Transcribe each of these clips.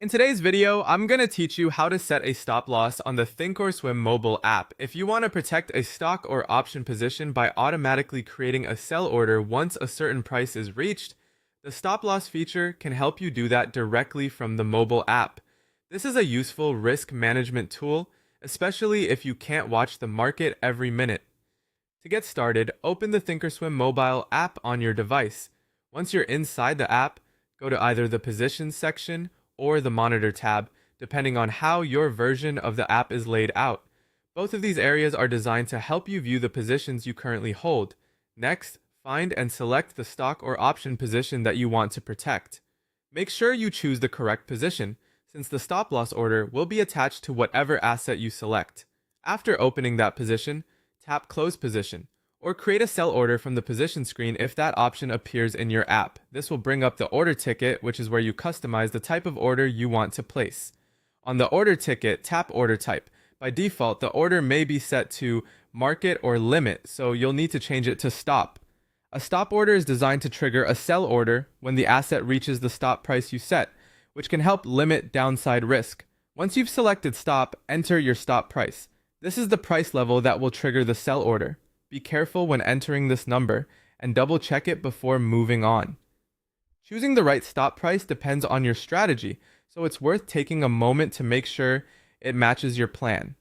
In today's video, I'm going to teach you how to set a stop loss on the Thinkorswim Mobile App. If you want to protect a stock or option position by automatically creating a sell order once a certain price is reached, the stop loss feature can help you do that directly from the mobile app. This is a useful risk management tool, especially if you can't watch the market every minute. To get started, open the Thinkorswim Mobile App on your device. Once you're inside the app, go to either the Positions section or the Monitor tab, depending on how your version of the app is laid out. Both of these areas are designed to help you view the positions you currently hold. Next, find and select the stock or option position that you want to protect. Make sure you choose the correct position, since the stop loss order will be attached to whatever asset you select. After opening that position, tap Close Position, or create a sell order from the position screen if that option appears in your app. This will bring up the order ticket, which is where you customize the type of order you want to place. On the order ticket, tap Order Type. By default, the order may be set to Market or Limit, so you'll need to change it to Stop. A stop order is designed to trigger a sell order when the asset reaches the stop price you set, which can help limit downside risk. Once you've selected Stop, enter your stop price. This is the price level that will trigger the sell order. Be careful when entering this number and double check it before moving on. Choosing the right stop price depends on your strategy, so it's worth taking a moment to make sure it matches your plan.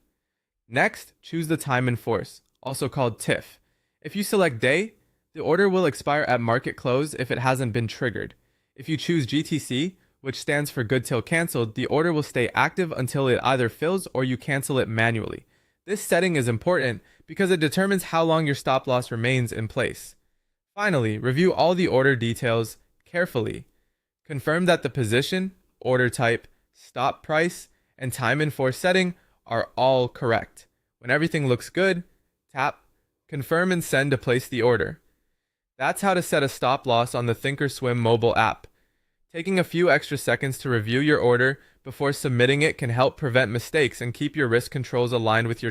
Next, choose the time in force, also called TIF. If you select day, the order will expire at market close if it hasn't been triggered. If you choose GTC, which stands for Good Till Cancelled, the order will stay active until it either fills or you cancel it manually. This setting is important because it determines how long your stop loss remains in place. Finally, review all the order details carefully. Confirm that the position, order type, stop price, and time in force setting are all correct. When everything looks good, tap Confirm and send to place the order. That's how to set a stop loss on the Thinkorswim mobile app. Taking a few extra seconds to review your order before submitting it can help prevent mistakes and keep your risk controls aligned with your